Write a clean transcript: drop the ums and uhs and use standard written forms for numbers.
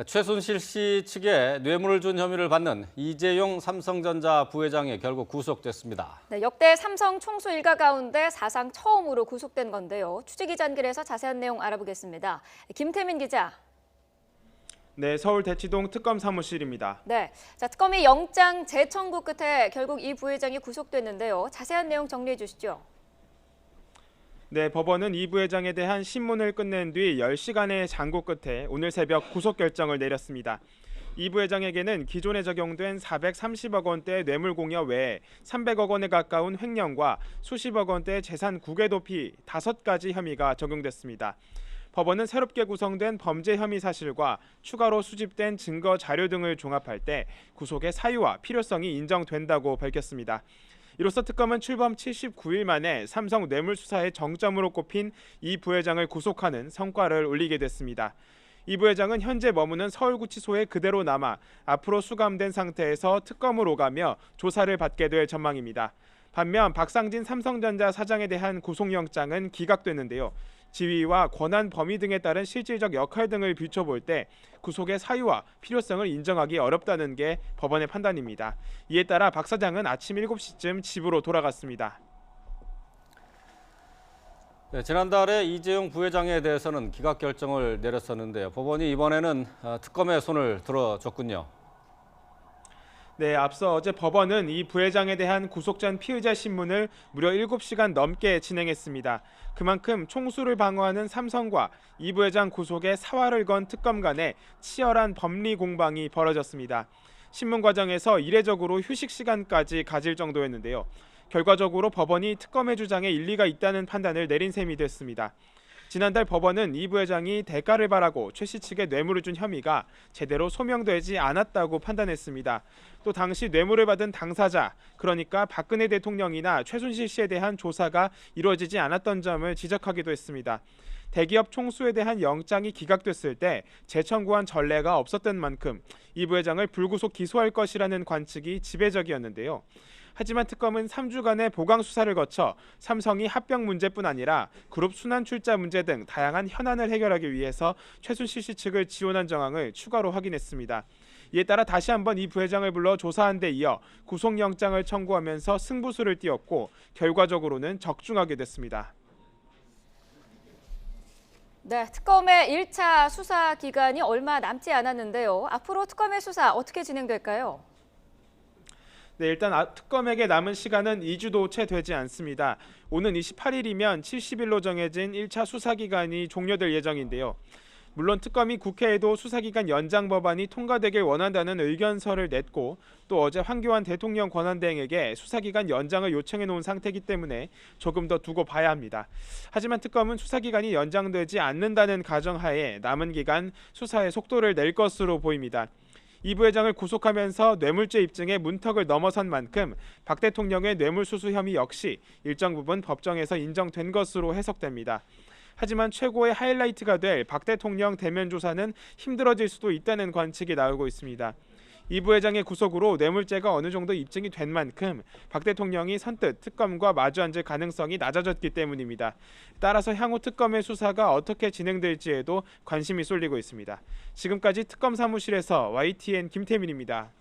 최순실 씨 측에 뇌물을 준 혐의를 받는 이재용 삼성전자 부회장이 결국 구속됐습니다. 네, 역대 삼성 총수 일가 가운데 사상 처음으로 구속된 건데요. 취재기자 연결해서 자세한 내용 알아보겠습니다. 김태민 기자. 네, 서울 대치동 특검 사무실입니다. 네, 특검이 영장 재청구 끝에 결국 이 부회장이 구속됐는데요. 자세한 내용 정리해 주시죠. 네, 법원은 이 부회장에 대한 신문을 끝낸 뒤 10시간의 장고 끝에 오늘 새벽 구속 결정을 내렸습니다. 이 부회장에게는 기존에 적용된 430억 원대 뇌물공여 외에 300억 원에 가까운 횡령과 수십억 원대 재산 국외 도피 5가지 혐의가 적용됐습니다. 법원은 새롭게 구성된 범죄 혐의 사실과 추가로 수집된 증거 자료 등을 종합할 때 구속의 사유와 필요성이 인정된다고 밝혔습니다. 이로써 특검은 출범 79일 만에 삼성 뇌물 수사의 정점으로 꼽힌 이 부회장을 구속하는 성과를 올리게 됐습니다. 이 부회장은 현재 머무는 서울구치소에 그대로 남아 앞으로 수감된 상태에서 특검을 오가며 조사를 받게 될 전망입니다. 반면 박상진 삼성전자 사장에 대한 구속영장은 기각됐는데요. 지위와 권한 범위 등에 따른 실질적 역할 등을 비춰볼 때 구속의 사유와 필요성을 인정하기 어렵다는 게 법원의 판단입니다. 이에 따라 박 사장은 아침 7시쯤 집으로 돌아갔습니다. 네, 지난달에 이재용 부회장에 대해서는 기각 결정을 내렸었는데요. 법원이 이번에는 특검의 손을 들어줬군요. 네, 앞서 어제 법원은 이 부회장에 대한 구속 전 피의자 신문을 무려 7시간 넘게 진행했습니다. 그만큼 총수를 방어하는 삼성과 이 부회장 구속에 사활을 건 특검 간에 치열한 법리 공방이 벌어졌습니다. 신문 과정에서 이례적으로 휴식 시간까지 가질 정도였는데요. 결과적으로 법원이 특검의 주장에 일리가 있다는 판단을 내린 셈이 됐습니다. 지난달 법원은 이 부회장이 대가를 바라고 최 씨 측에 뇌물을 준 혐의가 제대로 소명되지 않았다고 판단했습니다. 또 당시 뇌물을 받은 당사자, 그러니까 박근혜 대통령이나 최순실 씨에 대한 조사가 이루어지지 않았던 점을 지적하기도 했습니다. 대기업 총수에 대한 영장이 기각됐을 때 재청구한 전례가 없었던 만큼 이 부회장을 불구속 기소할 것이라는 관측이 지배적이었는데요. 하지만 특검은 3주간의 보강 수사를 거쳐 삼성이 합병 문제뿐 아니라 그룹 순환 출자 문제 등 다양한 현안을 해결하기 위해서 최순실 씨 측을 지원한 정황을 추가로 확인했습니다. 이에 따라 다시 한번 이 부회장을 불러 조사한 데 이어 구속영장을 청구하면서 승부수를 띄웠고 결과적으로는 적중하게 됐습니다. 네, 특검의 1차 수사 기간이 얼마 남지 않았는데요. 앞으로 특검의 수사 어떻게 진행될까요? 네, 일단 특검에게 남은 시간은 2주도 채 되지 않습니다. 오는 28일이면 70일로 정해진 1차 수사기간이 종료될 예정인데요. 물론 특검이 국회에도 수사기간 연장 법안이 통과되길 원한다는 의견서를 냈고 또 어제 황교안 대통령 권한대행에게 수사기간 연장을 요청해 놓은 상태이기 때문에 조금 더 두고 봐야 합니다. 하지만 특검은 수사기간이 연장되지 않는다는 가정하에 남은 기간 수사의 속도를 낼 것으로 보입니다. 이 부회장을 구속하면서 뇌물죄 입증의 문턱을 넘어선 만큼 박 대통령의 뇌물수수 혐의 역시 일정 부분 법정에서 인정된 것으로 해석됩니다. 하지만 최고의 하이라이트가 될 박 대통령 대면 조사는 힘들어질 수도 있다는 관측이 나오고 있습니다. 이 부회장의 구속으로 뇌물죄가 어느 정도 입증이 된 만큼 박 대통령이 선뜻 특검과 마주 앉을 가능성이 낮아졌기 때문입니다. 따라서 향후 특검의 수사가 어떻게 진행될지에도 관심이 쏠리고 있습니다. 지금까지 특검 사무실에서 YTN 김태민입니다.